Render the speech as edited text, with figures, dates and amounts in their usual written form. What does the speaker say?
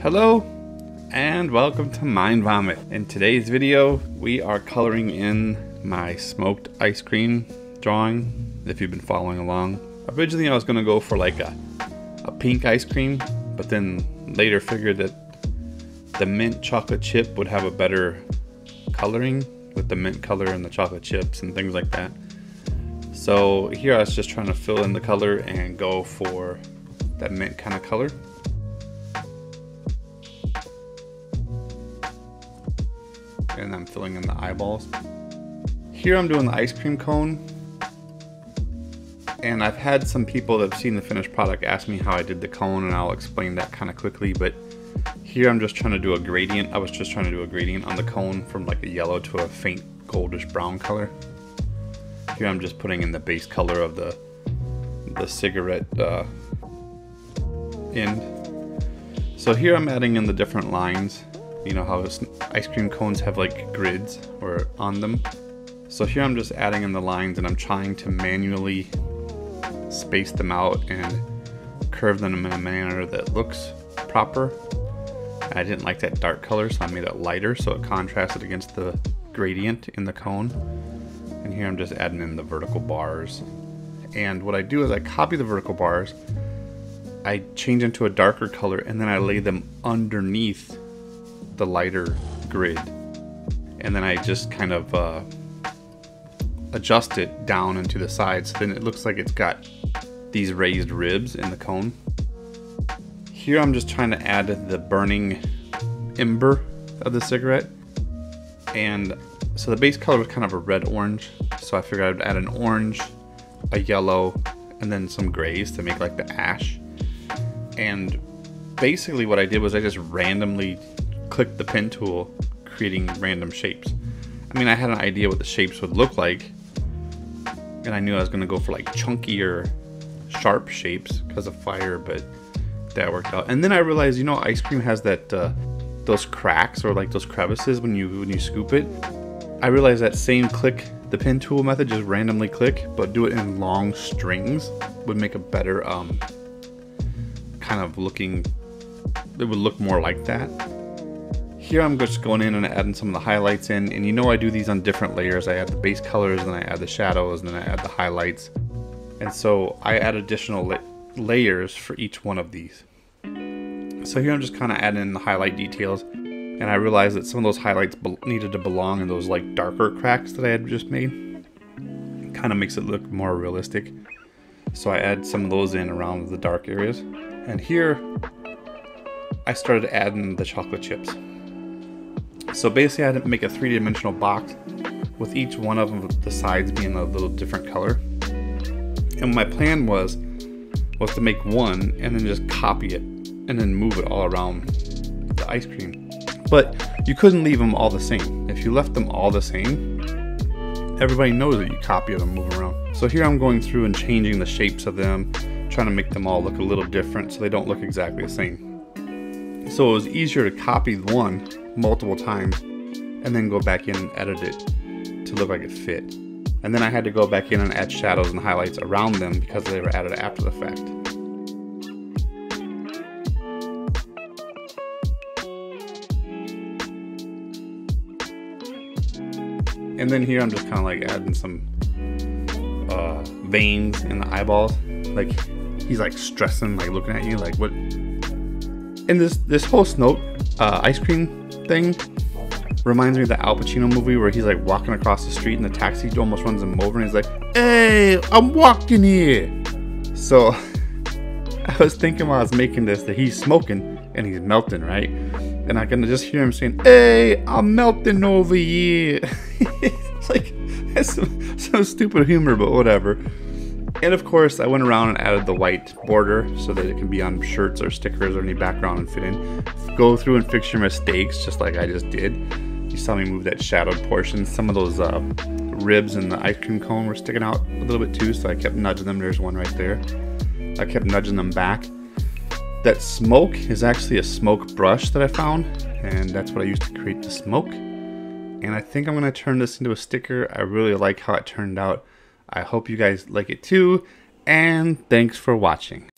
Hello and welcome to Mind Vomit. In today's video we are coloring in my smoked ice cream drawing, if you've been following along. Originally I was going to go for like a pink ice cream, but then later figured that the mint chocolate chip would have a better coloring with the mint color and the chocolate chips and things like that. So here I was just trying to fill in the color and go for that mint kind of color. And I'm filling in the eyeballs. Here I'm doing the ice cream cone. And I've had some people that have seen the finished product ask me how I did the cone, and I'll explain that kind of quickly. But here I'm just trying to do a gradient. I was just trying to do a gradient on the cone from like a yellow to a faint goldish brown color. Here I'm just putting in the base color of the cigarette end. So here I'm adding in the different lines. You know how ice cream cones have like grids or on them. So here I'm just adding in the lines, and I'm trying to manually space them out and curve them in a manner that looks proper. And I didn't like that dark color, so I made it lighter so it contrasted against the gradient in the cone. And here I'm just adding in the vertical bars. And what I do is I copy the vertical bars, I change them to a darker color, and then I lay them underneath the lighter grid, and then I just kind of adjust it down into the sides, so then it looks like it's got these raised ribs in the cone. Here I'm just trying to add the burning ember of the cigarette, and so the base color was kind of a red orange, so I figured I'd add an orange, a yellow, and then some grays to make like the ash. And basically what I did was I just randomly clicked the pen tool, creating random shapes. I mean, I had an idea what the shapes would look like, and I knew I was going to go for like chunkier, sharp shapes because of fire, but that worked out. And then I realized, you know, ice cream has that those cracks or like those crevices when you scoop it. I realized that same click the pen tool method, just randomly click, but do it in long strings, would make a better kind of looking. It would look more like that. Here I'm just going in and adding some of the highlights in, and you know I do these on different layers. I add the base colors, then I add the shadows, and then I add the highlights. And so I add additional layers for each one of these. So here I'm just kind of adding in the highlight details, and I realized that some of those highlights needed to belong in those like darker cracks that I had just made. Kind of makes it look more realistic. So I add some of those in around the dark areas. And here I started adding the chocolate chips. So basically I had to make a three-dimensional box with each one of them, the sides being a little different color. And my plan was to make one and then just copy it and then move it all around the ice cream. But you couldn't leave them all the same. If you left them all the same, everybody knows that you copy them and move them around. So here I'm going through and changing the shapes of them, trying to make them all look a little different so they don't look exactly the same. So it was easier to copy one multiple times and then go back in and edit it to look like it fit. And then I had to go back in and add shadows and highlights around them because they were added after the fact. And then here I'm just kind of like adding some veins in the eyeballs. Like he's like stressing, like looking at you like what. And this whole ice cream thing reminds me of the Al Pacino movie where he's like walking across the street and the taxi almost runs him over, and he's like, "Hey, I'm walking here." So I was thinking while I was making this that he's smoking and he's melting, right? And I can just hear him saying, "Hey, I'm melting over here." It's like, that's some stupid humor, but whatever. And of course, I went around and added the white border so that it can be on shirts or stickers or any background and fit in. Go through and fix your mistakes just like I just did. You saw me move that shadowed portion. Some of those ribs in the ice cream cone were sticking out a little bit too, so I kept nudging them. There's one right there. I kept nudging them back. That smoke is actually a smoke brush that I found, and that's what I used to create the smoke. And I think I'm going to turn this into a sticker. I really like how it turned out. I hope you guys like it too, and thanks for watching.